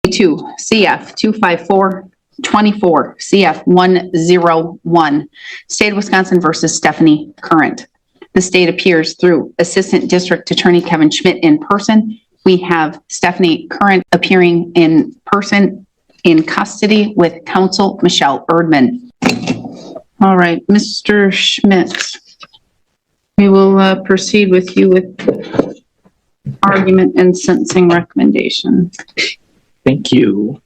2 CF 25424 CF 101 State of Wisconsin versus Stephanie Current. The state appears through Assistant District Attorney Kevin Schmidt in person. We have Stephanie Current appearing in person in custody with counsel Michelle Erdman. All right, Mr. Schmidt, we will proceed with you with argument and sentencing recommendation. Thank you.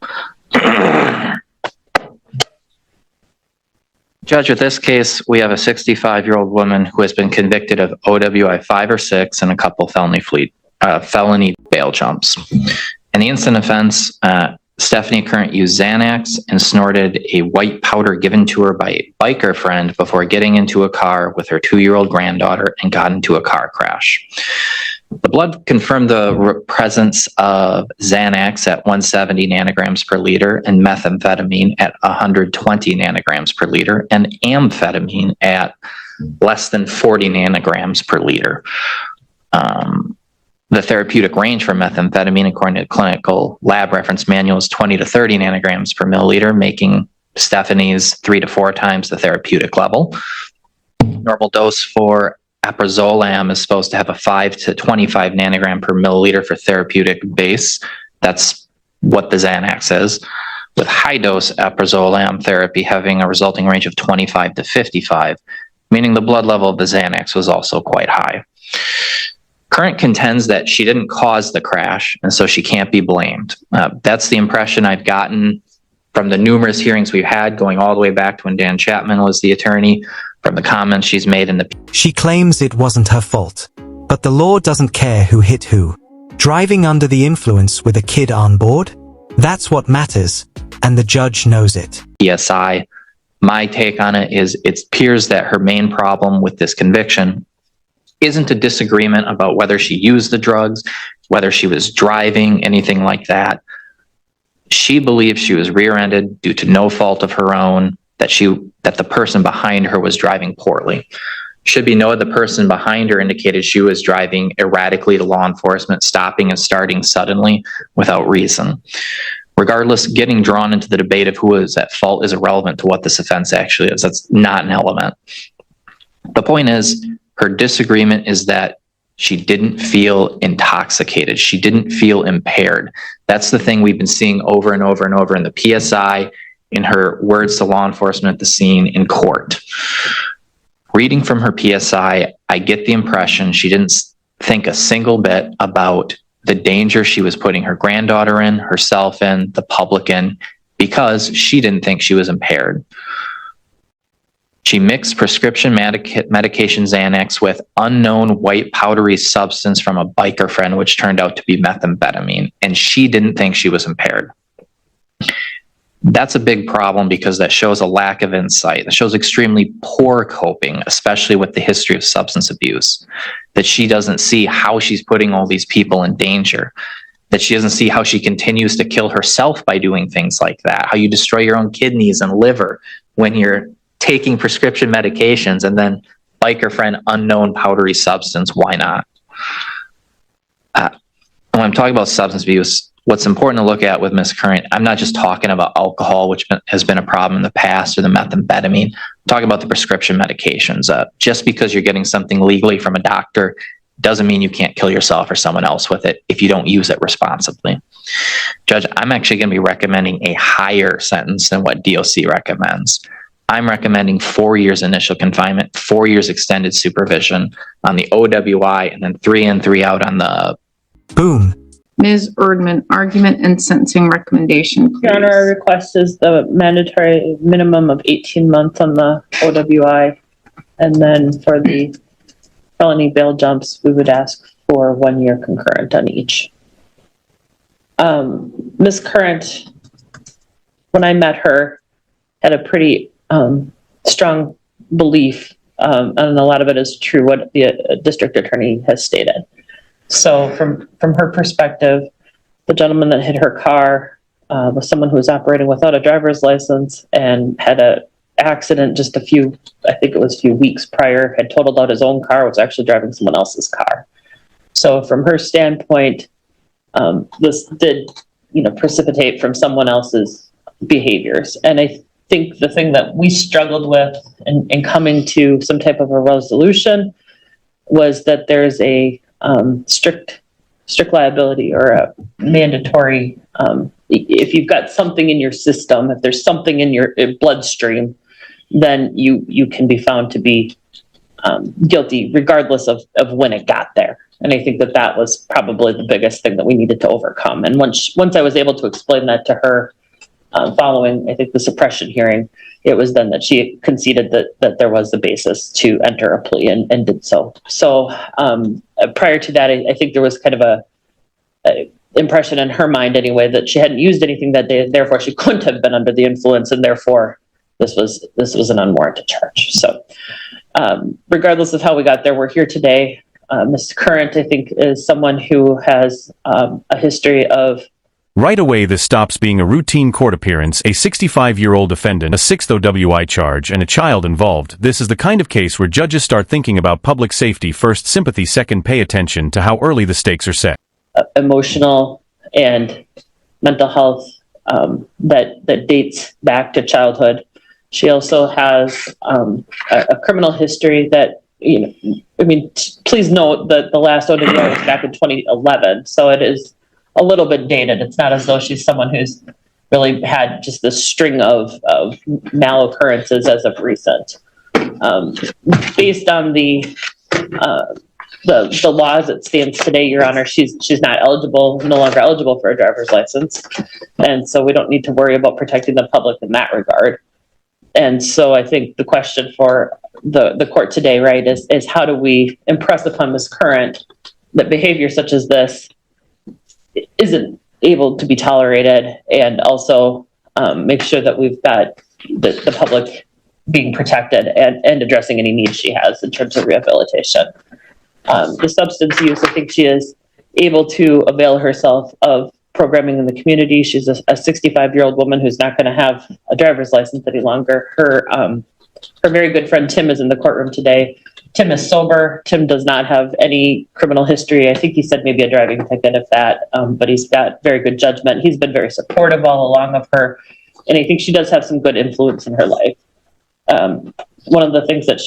Judge, with this case, we have a 65-year-old woman who has been convicted of OWI 5 or 6 and a couple felony bail jumps. In the instant offense, Stephanie Current used Xanax and snorted a white powder given to her by a biker friend before getting into a car with her 2-year-old granddaughter and got into a car crash. The blood confirmed the presence of Xanax at 170 nanograms per liter and methamphetamine at 120 nanograms per liter and amphetamine at less than 40 nanograms per liter. The therapeutic range for methamphetamine, according to the clinical lab reference manual, is 20 to 30 nanograms per milliliter, making Stephanie's 3 to 4 times the therapeutic level. Normal dose for aprazolam is supposed to have a 5 to 25 nanogram per milliliter for therapeutic base. That's what the Xanax is, with high dose aprazolam therapy having a resulting range of 25 to 55, meaning the blood level of the Xanax was also quite high. Current contends that she didn't cause the crash, and so she can't be blamed. That's the impression I've gotten from the numerous hearings we've had, going all the way back to when Dan Chapman was the attorney, from the comments she's made in the... She claims it wasn't her fault, but the law doesn't care who hit who. Driving under the influence with a kid on board? That's what matters, and the judge knows it. PSI, my take on it is it appears that her main problem with this conviction isn't a disagreement about whether she used the drugs, whether she was driving, anything like that. She believes she was rear-ended due to no fault of her own, that the person behind her was driving poorly. Should be noted the person behind her indicated she was driving erratically to law enforcement, stopping and starting suddenly without reason. Regardless, getting drawn into the debate of who is at fault is irrelevant to what this offense actually is. That's not an element. The point is, her disagreement is that she didn't feel intoxicated. She didn't feel impaired. That's the thing we've been seeing over and over and over in the PSI, in her words to law enforcement at the scene, in court. Reading from her PSI, I get the impression she didn't think a single bit about the danger she was putting her granddaughter in, herself in, the public in, because she didn't think she was impaired. She mixed prescription medication Xanax with unknown white powdery substance from a biker friend, which turned out to be methamphetamine, and she didn't think she was impaired. That's a big problem because that shows a lack of insight. It shows extremely poor coping, especially with the history of substance abuse, that she doesn't see how she's putting all these people in danger, that she doesn't see how she continues to kill herself by doing things like that, how you destroy your own kidneys and liver when you're taking prescription medications, and then biker friend, unknown powdery substance. Why not? When I'm talking about substance abuse, what's important to look at with Ms. Current, I'm not just talking about alcohol, which has been a problem in the past, or the methamphetamine. I'm talking about the prescription medications. Just because you're getting something legally from a doctor doesn't mean you can't kill yourself or someone else with it if you don't use it responsibly. Judge, I'm actually going to be recommending a higher sentence than what DOC recommends. I'm recommending 4 years initial confinement, 4 years extended supervision on the OWI, and then 3 in, 3 out on the... Boom. Ms. Erdman, argument and sentencing recommendation, please. Your Honor, our request is the mandatory minimum of 18 months on the OWI, and then for the felony bail jumps, we would ask for 1 year concurrent on each. Ms. Current, when I met her, had a pretty strong belief, and a lot of it is true, what the district attorney has stated. So from her perspective, the gentleman that hit her car was someone who was operating without a driver's license and had an accident just a few weeks prior, had totaled out his own car, was actually driving someone else's car. So from her standpoint, this did precipitate from someone else's behaviors. And I think the thing that we struggled with in coming to some type of a resolution was that there's a strict liability or a mandatory, if you've got something in your system, if there's something in your bloodstream, then you can be found to be guilty regardless of when it got there. And I think that was probably the biggest thing that we needed to overcome. And once I was able to explain that to her, following, I think, the suppression hearing, it was then that she conceded that there was the basis to enter a plea and did so. So prior to that, I think there was kind of a impression in her mind anyway that she hadn't used anything that day, therefore she couldn't have been under the influence, and therefore this was an unwarranted charge. So regardless of how we got there, we're here today. Ms. Current, I think, is someone who has a history of... Right away, this stops being a routine court appearance, a 65-year-old defendant, a 6th OWI charge, and a child involved. This is the kind of case where judges start thinking about public safety first, sympathy second, pay attention to how early the stakes are set. Emotional and mental health that dates back to childhood. She also has a criminal history that, please note that the last OWI was back in 2011, so it is a little bit dated. It's not as though she's someone who's really had just this string of mal-occurrences as of recent. Based on the law as it stands today, Your Honor, she's no longer eligible for a driver's license. And so we don't need to worry about protecting the public in that regard. And so I think the question for the court today, right, is how do we impress upon Ms. Current that behavior such as this isn't able to be tolerated, and also make sure that we've got the public being protected and addressing any needs she has in terms of rehabilitation. The substance use, I think she is able to avail herself of programming in the community. She's a 65-year-old woman who's not going to have a driver's license any longer. Her very good friend Tim is in the courtroom today. Tim is sober. Tim does not have any criminal history. I think he said maybe a driving ticket, if that, but he's got very good judgment. He's been very supportive all along of her, and I think she does have some good influence in her life. One of the things that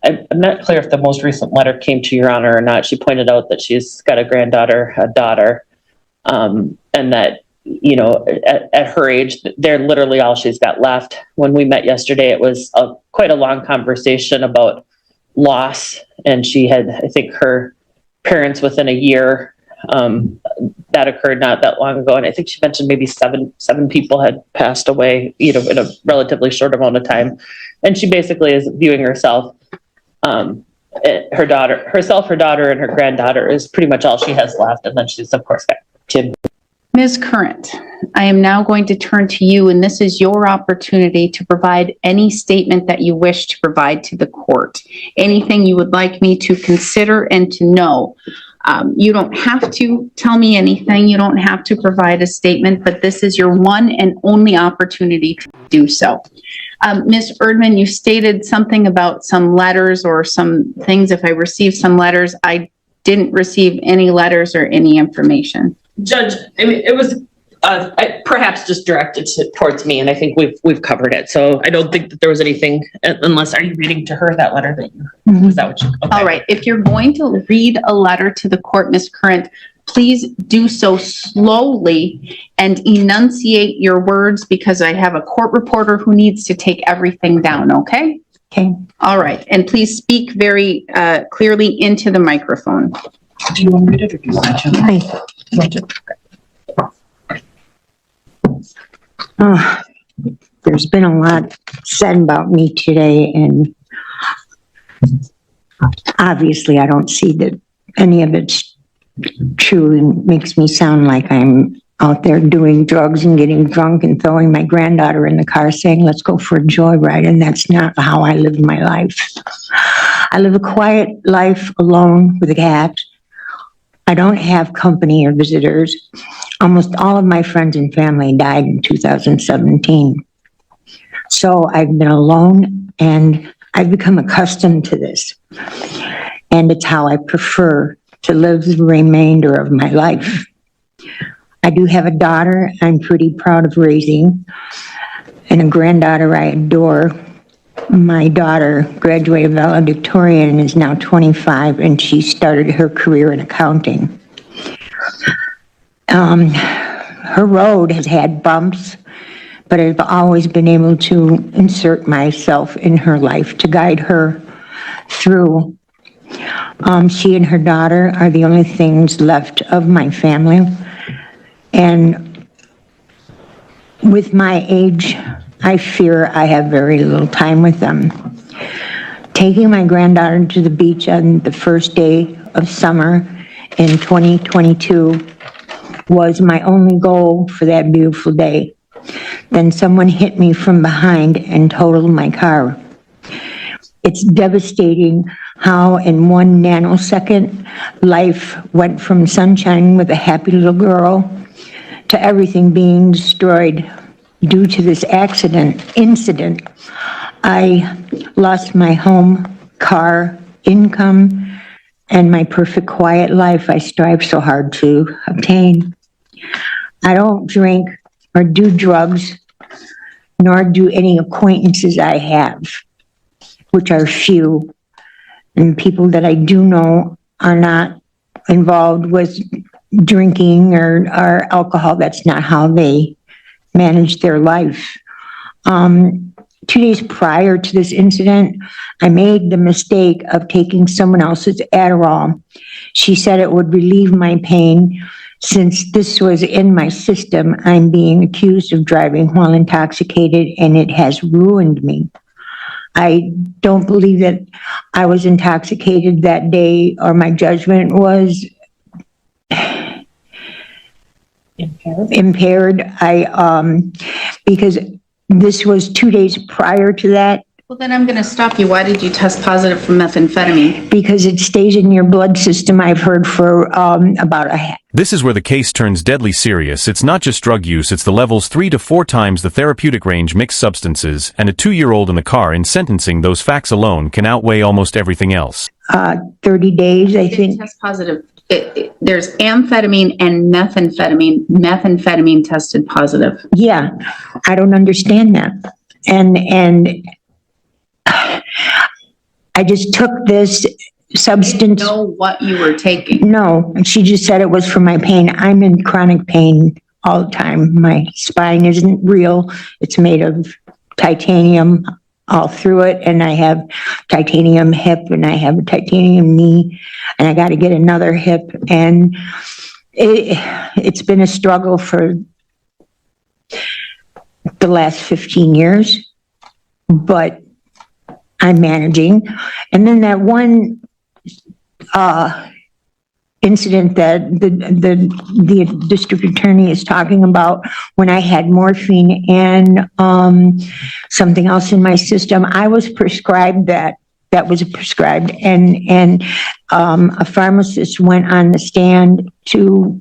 I'm not clear if the most recent letter came to Your Honor or not. She pointed out that she's got a granddaughter, a daughter, and that, at her age, they're literally all she's got left. When we met yesterday, it was quite a long conversation about loss, and she had, I think, her parents within a year. That occurred not that long ago, and I think she mentioned maybe seven people had passed away, in a relatively short amount of time. And she basically is viewing herself, her daughter, and her granddaughter is pretty much all she has left, and then she's of course got Tim. Ms. Current, I am now going to turn to you, and this is your opportunity to provide any statement that you wish to provide to the court. Anything you would like me to consider and to know. You don't have to tell me anything. You don't have to provide a statement, but this is your one and only opportunity to do so. Ms. Erdman, you stated something about some letters or some things. If I received some letters, I didn't receive any letters or any information. Judge, it was perhaps just directed towards me, and I think we've covered it. So I don't think that there was anything, unless, are you reading to her that letter that you, is that what you, okay. All right. If you're going to read a letter to the court, Ms. Current, please do so slowly and enunciate your words, because I have a court reporter who needs to take everything down, okay? Okay. All right. And please speak very clearly into the microphone. Do you want to read it or do you want to? Hi. There's been a lot said about me today, and obviously I don't see that any of it's true, and makes me sound like I'm out there doing drugs and getting drunk and throwing my granddaughter in the car saying, let's go for a joyride, and that's not how I live my life. I live a quiet life alone with a cat. I don't have company or visitors. Almost all of my friends and family died in 2017. So I've been alone, and I've become accustomed to this. And it's how I prefer to live the remainder of my life. I do have a daughter I'm pretty proud of raising, and a granddaughter I adore. My daughter graduated valedictorian and is now 25, and she started her career in accounting. Her road has had bumps, but I've always been able to insert myself in her life to guide her through. She and her daughter are the only things left of my family. And with my age, I fear I have very little time with them. Taking my granddaughter to the beach on the first day of summer in 2022 was my only goal for that beautiful day. Then someone hit me from behind and totaled my car. It's devastating how in 1 nanosecond, life went from sunshine with a happy little girl to everything being destroyed due to this incident. I lost my home, car, income, and my perfect quiet life I strive so hard to obtain. I don't drink or do drugs, nor do any acquaintances I have, which are few. And people that I do know are not involved with drinking or alcohol. That's not how they manage their life. 2 days prior to this incident, I made the mistake of taking someone else's Adderall. She said it would relieve my pain. Since this was in my system, I'm being accused of driving while intoxicated, and it has ruined me. I don't believe that I was intoxicated that day, or my judgment was impaired. Because this was 2 days prior to that. Well, then I'm going to stop you. Why did you test positive for methamphetamine? Because it stays in your blood system, I've heard, for about a... This is where the case turns deadly serious. It's not just drug use, it's the levels 3 to 4 times the therapeutic range mixed substances, and a 2-year-old in the car. In sentencing, those facts alone can outweigh almost everything else. 30 days, I think. Test positive. There's amphetamine and methamphetamine. Methamphetamine tested positive. Yeah, I don't understand that. And I just took this substance. You didn't know what you were taking. No, she just said it was for my pain. I'm in chronic pain all the time. My spine isn't real. It's made of titanium all through it, and I have titanium hip, and I have a titanium knee, and I got to get another hip, and it's been a struggle for the last 15 years, but I'm managing. And then that one incident that the district attorney is talking about, when I had morphine and something else in my system, I was prescribed that was prescribed, and a pharmacist went on the stand to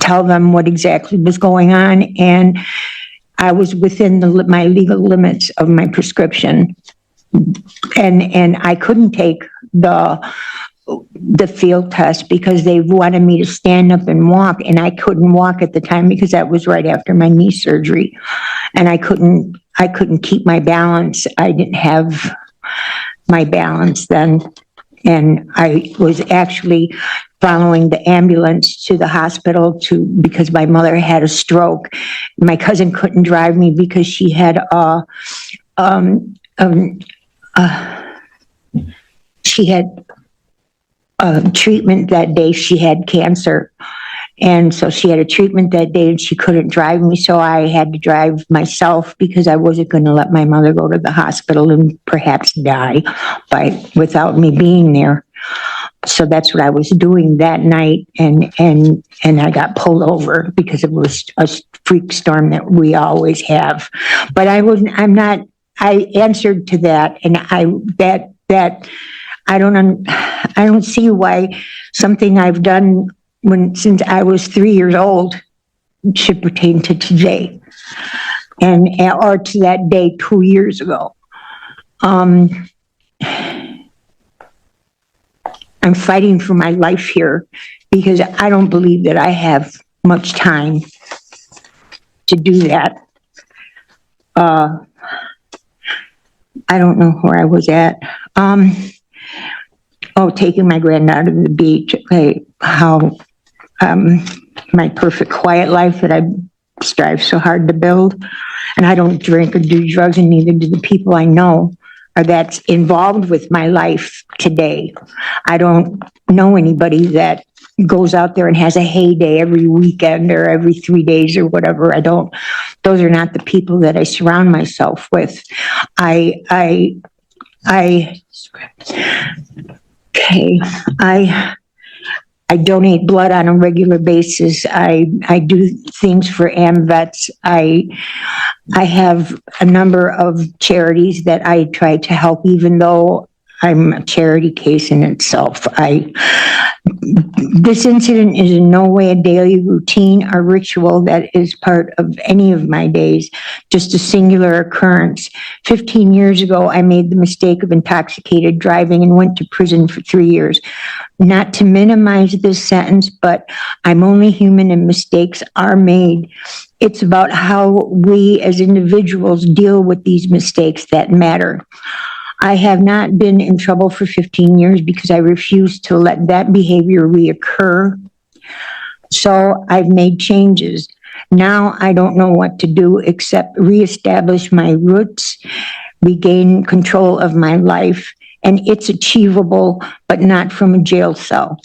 tell them what exactly was going on, and I was within my legal limits of my prescription, and I couldn't take the field test because they wanted me to stand up and walk, and I couldn't walk at the time because that was right after my knee surgery, and I couldn't keep my balance. I didn't have my balance then, and I was actually following the ambulance to the hospital because my mother had a stroke. My cousin couldn't drive me because she had treatment that day. She had cancer, and so she had a treatment that day, and she couldn't drive me, so I had to drive myself because I wasn't going to let my mother go to the hospital and perhaps die without me being there. So that's what I was doing that night, and I got pulled over because it was a freak storm that we always have. But I answered to that, and I don't see why something I've done since I was 3 years old should pertain to today, or to that day 2 years ago. I'm fighting for my life here because I don't believe that I have much time to do that. I don't know where I was at. Taking my granddaughter to the beach, how my perfect quiet life that I strive so hard to build. And I don't drink or do drugs, and neither do the people I know or that's involved with my life today. I don't know anybody that goes out there and has a heyday every weekend or every 3 days or whatever. Those are not the people that I surround myself with. I donate blood on a regular basis. I do things for AMVETS. I have a number of charities that I try to help, even though I'm a charity case in itself. This incident is in no way a daily routine or ritual that is part of any of my days, just a singular occurrence. 15 years ago, I made the mistake of intoxicated driving and went to prison for 3 years. Not to minimize this sentence, but I'm only human and mistakes are made. It's about how we as individuals deal with these mistakes that matter. I have not been in trouble for 15 years because I refuse to let that behavior reoccur. So I've made changes. Now I don't know what to do except reestablish my roots, regain control of my life, and it's achievable, but not from a jail cell.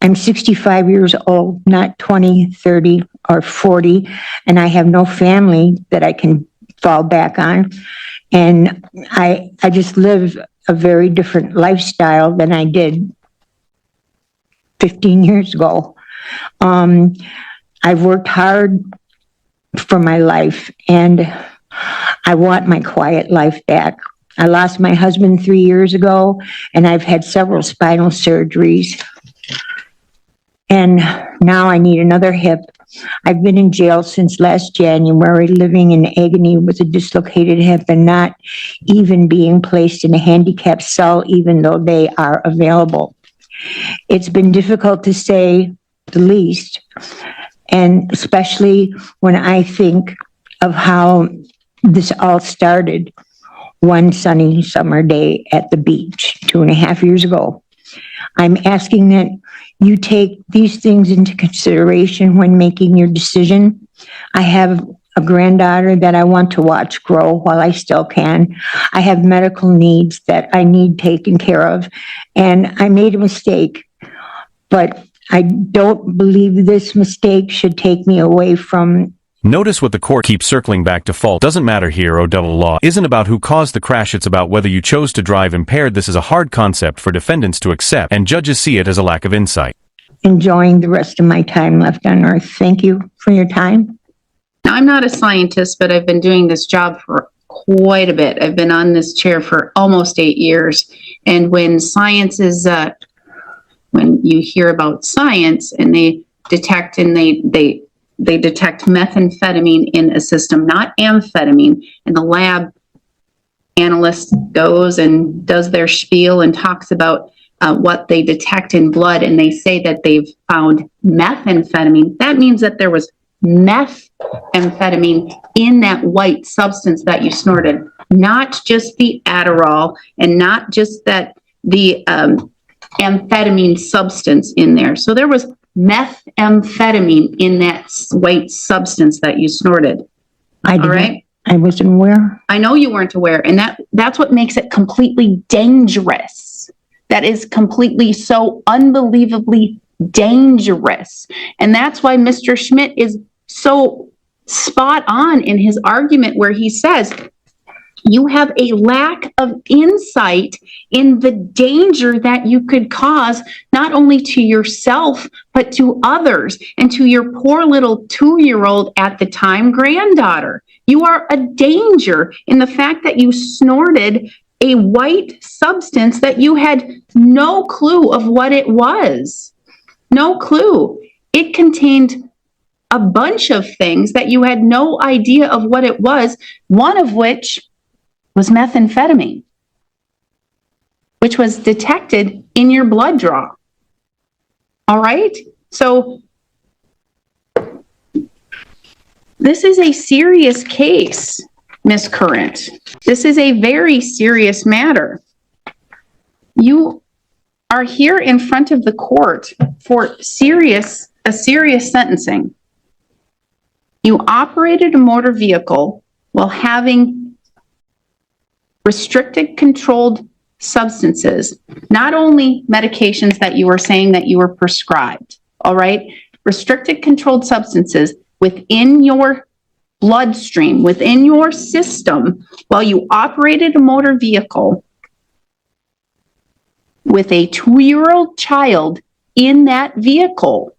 I'm 65 years old, not 20, 30, or 40, and I have no family that I can fall back on. And I just live a very different lifestyle than I did 15 years ago. I've worked hard for my life, and I want my quiet life back. I lost my husband 3 years ago, and I've had several spinal surgeries. And now I need another hip. I've been in jail since last January, living in agony with a dislocated hip and not even being placed in a handicapped cell, even though they are available. It's been difficult to say the least, and especially when I think of how this all started one sunny summer day at the beach 2.5 years ago. I'm asking that you take these things into consideration when making your decision. I have a granddaughter that I want to watch grow while I still can. I have medical needs that I need taken care of, and I made a mistake, but I don't believe this mistake should take me away from. Notice what the court keeps circling back to fault. Doesn't matter here, Odell. Law isn't about who caused the crash, it's about whether you chose to drive impaired. This is a hard concept for defendants to accept, and judges see it as a lack of insight. Enjoying the rest of my time left on earth. Thank you for your time. Now, I'm not a scientist, but I've been doing this job for quite a bit. I've been on this chair for almost 8 years. And when science is, when you hear about science and they detect they detect methamphetamine in a system, not amphetamine, and the lab analyst goes and does their spiel and talks about what they detect in blood, and they say that they've found methamphetamine. That means that there was methamphetamine in that white substance that you snorted, not just the Adderall and not just that the amphetamine substance in there. So there was methamphetamine in that white substance that you snorted. I wasn't aware. I know you weren't aware, and that's what makes it completely dangerous. That is completely so unbelievably dangerous. And that's why Mr. Schmidt is so spot on in his argument where he says, you have a lack of insight in the danger that you could cause, not only to yourself, but to others and to your poor little 2-year-old at the time granddaughter. You are a danger in the fact that you snorted a white substance that you had no clue of what it was. No clue. It contained a bunch of things that you had no idea of what it was, one of which was methamphetamine, which was detected in your blood draw. All right? So This is a serious case, Miss Current. This is a very serious matter. You are here in front of the court for a serious sentencing. You operated a motor vehicle while having restricted controlled substances, not only medications that you were saying that you were prescribed, all right? Restricted controlled substances within your bloodstream, within your system, while you operated a motor vehicle with a 2-year-old child in that vehicle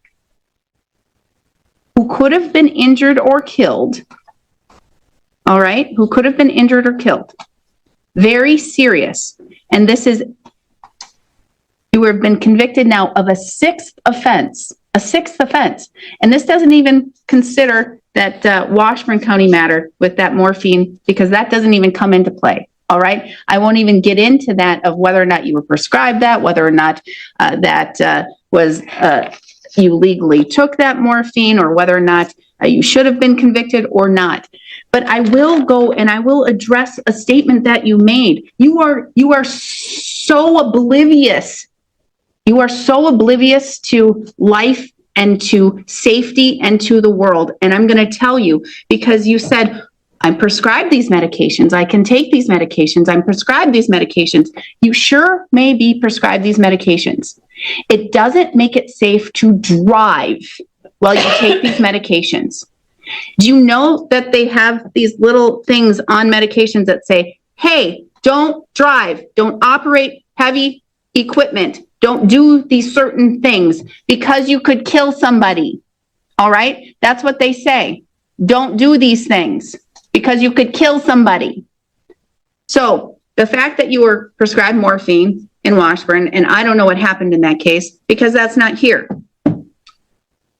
who could have been injured or killed, all right? Who could have been injured or killed. Very serious. And this is, you have been convicted now of a sixth offense. And this doesn't even consider that Washburn County matter with that morphine, because that doesn't even come into play. All right. I won't even get into that of whether or not you were prescribed that, whether or not you legally took that morphine, or whether or not you should have been convicted or not. But I will go and I will address a statement that you made. You are so oblivious. You are so oblivious to life and to safety and to the world. And I'm going to tell you, because you said, I'm prescribed these medications. I can take these medications. I'm prescribed these medications. You sure may be prescribed these medications. It doesn't make it safe to drive while you take these medications. Do you know that they have these little things on medications that say, hey, don't drive, don't operate heavy equipment, don't do these certain things because you could kill somebody. All right? That's what they say. Don't do these things because you could kill somebody. So the fact that you were prescribed morphine in Washburn, and I don't know what happened in that case because that's not here.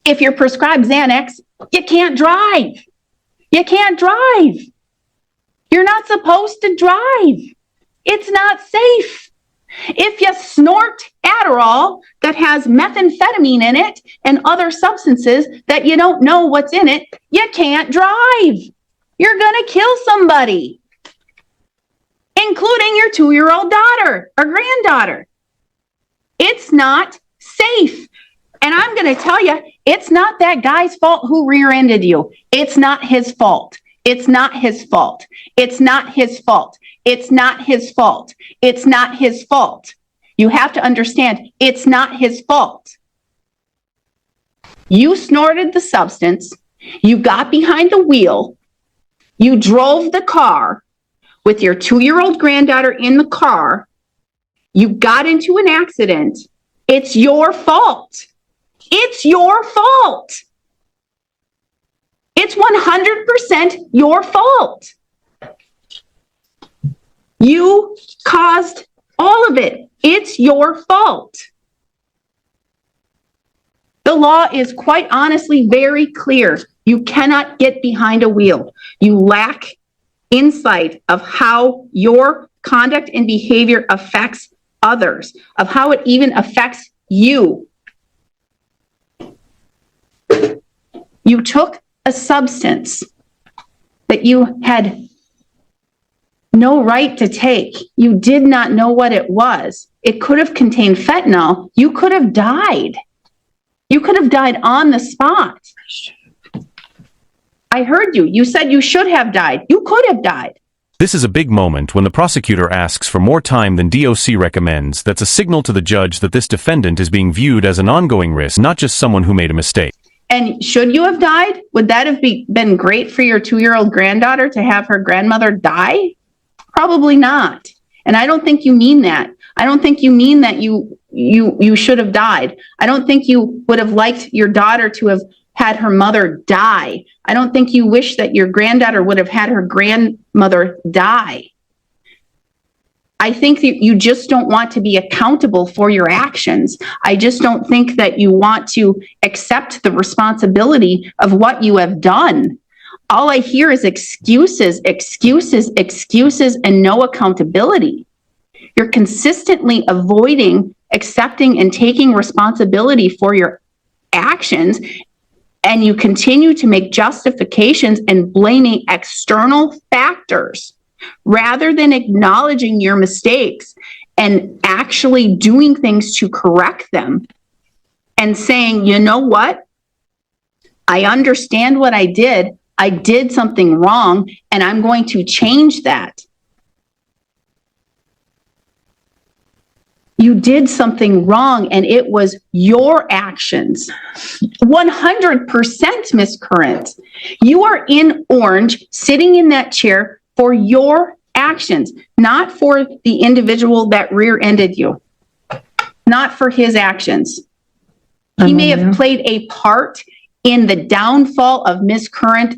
If you're prescribed Xanax, you can't drive. You can't drive. You're not supposed to drive. It's not safe. If you snort Adderall that has methamphetamine in it and other substances that you don't know what's in it, you can't drive. You're going to kill somebody, including your 2-year-old daughter or granddaughter. It's not safe. And I'm going to tell you, it's not that guy's fault who rear-ended you. It's not his fault. It's not his fault. It's not his fault. It's not his fault. It's not his fault. You have to understand, it's not his fault. You snorted the substance. You got behind the wheel. You drove the car with your 2-year-old granddaughter in the car. You got into an accident. It's your fault. It's your fault. It's 100% your fault. You caused all of it. It's your fault. The law is quite honestly very clear. You cannot get behind a wheel. You lack insight of how your conduct and behavior affects others, of how it even affects you. You took a substance that you had no right to take. You did not know what it was. It could have contained fentanyl. You could have died. You could have died on the spot. I heard you. You said you should have died. You could have died. This is a big moment when the prosecutor asks for more time than DOC recommends. That's a signal to the judge that this defendant is being viewed as an ongoing risk, not just someone who made a mistake. And should you have died? Would that have been great for your 2-year-old granddaughter to have her grandmother die? Probably not. And I don't think you mean that. I don't think you mean that you should have died. I don't think you would have liked your daughter to have had her mother die. I don't think you wish that your granddaughter would have had her grandmother die. I think that you just don't want to be accountable for your actions. I just don't think that you want to accept the responsibility of what you have done. All I hear is excuses, excuses, excuses, and no accountability. You're consistently avoiding accepting and taking responsibility for your actions. and you continue to make justifications and blaming external factors rather than acknowledging your mistakes and actually doing things to correct them and saying, you know what? I understand what I did. I did something wrong, and I'm going to change that. You did something wrong, and it was your actions. 100%, Miss Current. You are in orange, sitting in that chair for your actions, not for the individual that rear-ended you, not for his actions. He may have played a part in the downfall of Miss Current,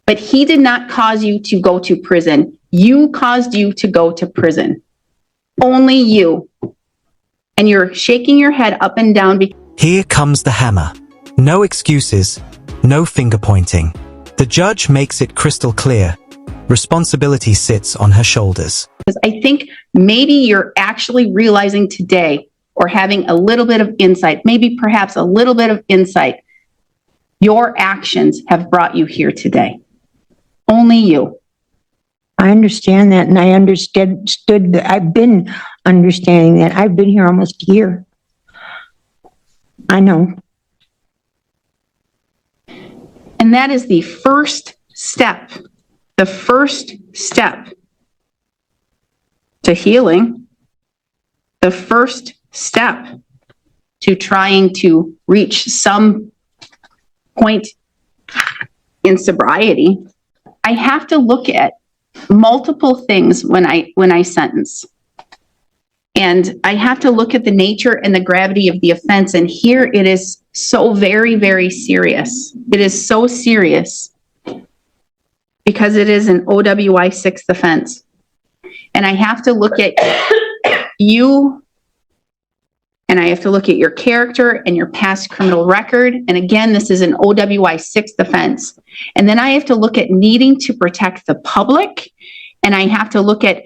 but he did not cause you to go to prison. You caused you to go to prison. Only you. And you're shaking your head up and down. Here comes the hammer. No excuses, no finger pointing. The judge makes it crystal clear. Responsibility sits on her shoulders. Because I think maybe you're actually realizing today, or having a little bit of insight, maybe perhaps a little bit of insight, your actions have brought you here today. Only you. I understand that, and I understood that. I've been understanding that. I've been here almost a year. I know. And that is the first step. The first step to healing. The first step to trying to reach some point in sobriety. I have to look at multiple things when I sentence. And I have to look at the nature and the gravity of the offense. And here it is so very, very serious. It is so serious because it is an OWI 6th offense. And I have to look at you, and I have to look at your character and your past criminal record. And again, this is an OWI 6th offense. And then I have to look at needing to protect the public. And I have to look at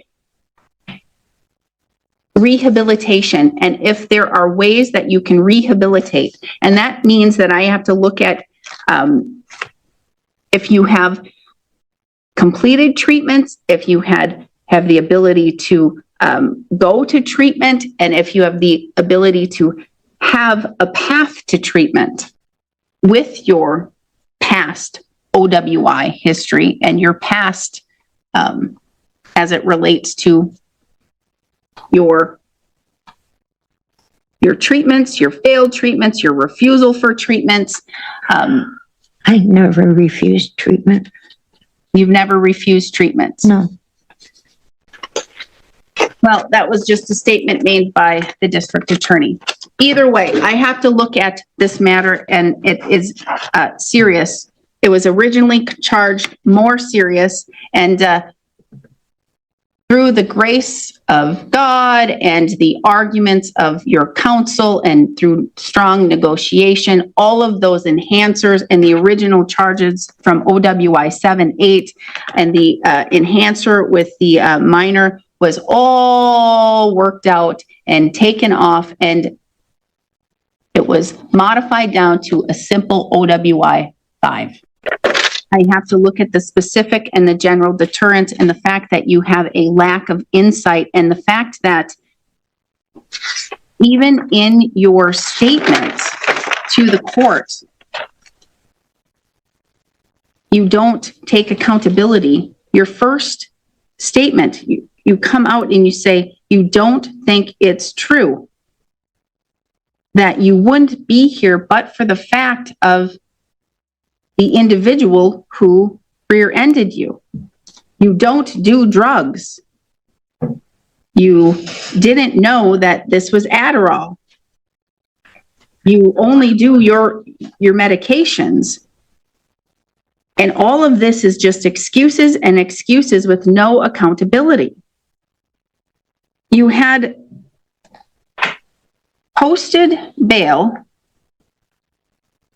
rehabilitation and if there are ways that you can rehabilitate. And that means that I have to look at if you have completed treatments, if you have the ability to go to treatment, and if you have the ability to have a path to treatment with your past OWI history and your past as it relates to your treatments, your failed treatments, your refusal for treatments. I never refused treatment. You've never refused treatment? No. Well, that was just a statement made by the district attorney. Either way, I have to look at this matter, and it is serious. It was originally charged more serious, and through the grace of God and the arguments of your counsel and through strong negotiation, all of those enhancers and the original charges from OWI 7-8 and the enhancer with the minor was all worked out and taken off, and it was modified down to a simple OWI 5. I have to look at the specific and the general deterrent and the fact that you have a lack of insight and the fact that even in your statements to the court, you don't take accountability. Your first statement, you come out and you say, you don't think it's true that you wouldn't be here but for the fact of the individual who rear-ended you. You don't do drugs. You didn't know that this was Adderall. You only do your medications. And all of this is just excuses and excuses with no accountability. You had posted bail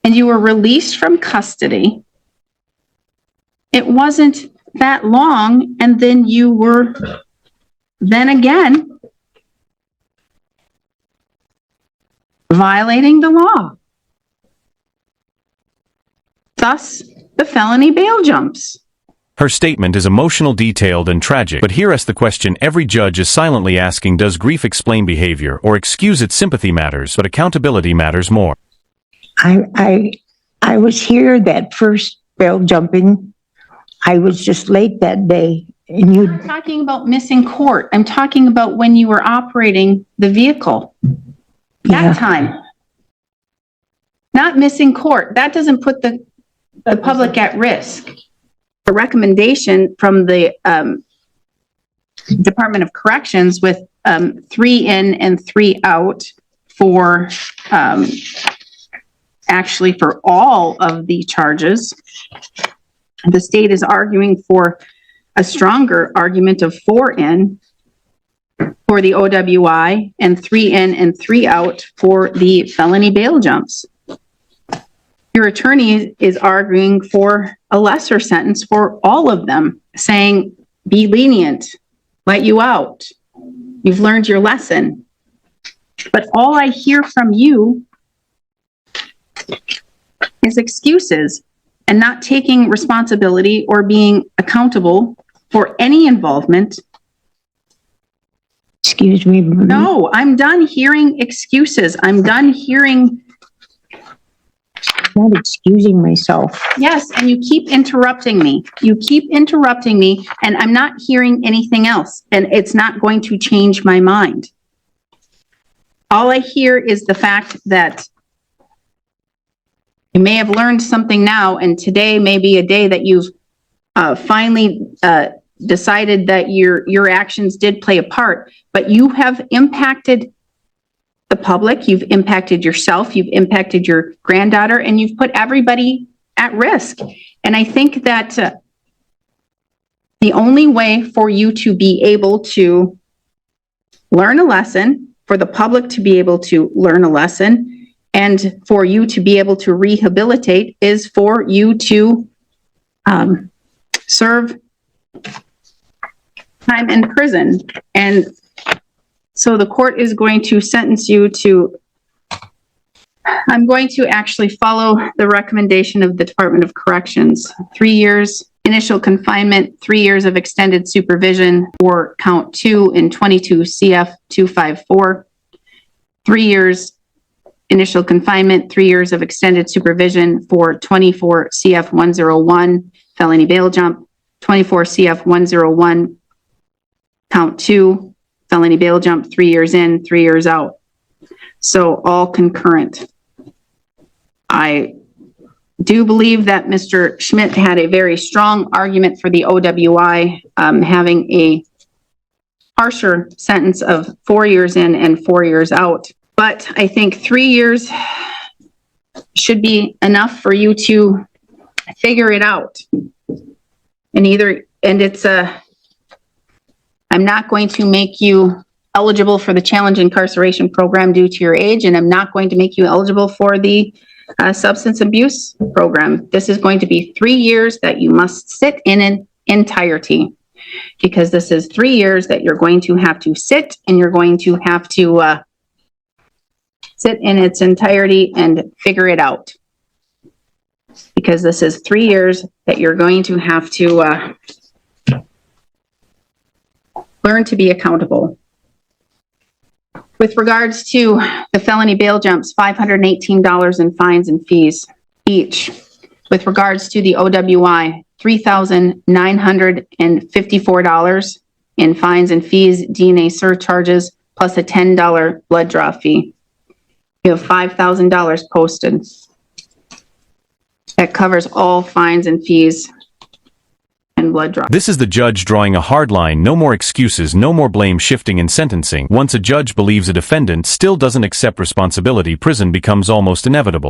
and you were released from custody. It wasn't that long, and then you were then again violating the law. thus the felony bail jumps. Her statement is emotional, detailed, and tragic, but here asks the question every judge is silently asking: does grief explain behavior, or excuse it? Sympathy matters, but accountability matters more. I was here that first bail jumping. I was just late that day, and you. I'm talking about missing court. I'm talking about when you were operating the vehicle. Yeah. That time. Not missing court. That doesn't put the public at risk. A recommendation from the Department of Corrections with 3 in and 3 out for actually for all of the charges. The state is arguing for a stronger argument of 4 in for the OWI and 3 in and 3 out for the felony bail jumps. Your attorney is arguing for a lesser sentence for all of them, saying, be lenient, let you out. You've learned your lesson. But all I hear from you is excuses and not taking responsibility or being accountable for any involvement. Excuse me. No, I'm done hearing excuses. I'm done hearing. Not excusing myself. Yes, and you keep interrupting me. You keep interrupting me, and I'm not hearing anything else, and it's not going to change my mind. All I hear is the fact that you may have learned something now, and today may be a day that you've finally decided that your actions did play a part, but you have impacted the public, you've impacted yourself, you've impacted your granddaughter, and you've put everybody at risk. And I think that the only way for you to be able to learn a lesson, for the public to be able to learn a lesson, and for you to be able to rehabilitate is for you to serve time in prison. And so the court is going to sentence you to, I'm going to actually follow the recommendation of the Department of Corrections. 3 years initial confinement, 3 years of extended supervision for count 2 in 22 CF 254. 3 years initial confinement, 3 years of extended supervision for 24 CF 101 felony bail jump, 24 CF 101 count 2 felony bail jump, 3 years in, 3 years out. So all concurrent. I do believe that Mr. Schmidt had a very strong argument for the OWI, having a harsher sentence of 4 years in and 4 years out. But I think 3 years should be enough for you to figure it out. I'm not going to make you eligible for the challenge incarceration program due to your age, and I'm not going to make you eligible for the substance abuse program. This is going to be 3 years that you must sit in an entirety, because this is 3 years that you're going to have to sit, and you're going to have to sit in its entirety and figure it out. Because this is 3 years that you're going to have to learn to be accountable. With regards to the felony bail jumps, $518 in fines and fees each. With regards to the OWI, $3,954 in fines and fees, DNA surcharges, plus a $10 blood draw fee. You have $5,000 posted. That covers all fines and fees and blood draw. This is the judge drawing a hard line: no more excuses, no more blame shifting in sentencing. Once a judge believes a defendant still doesn't accept responsibility, prison becomes almost inevitable.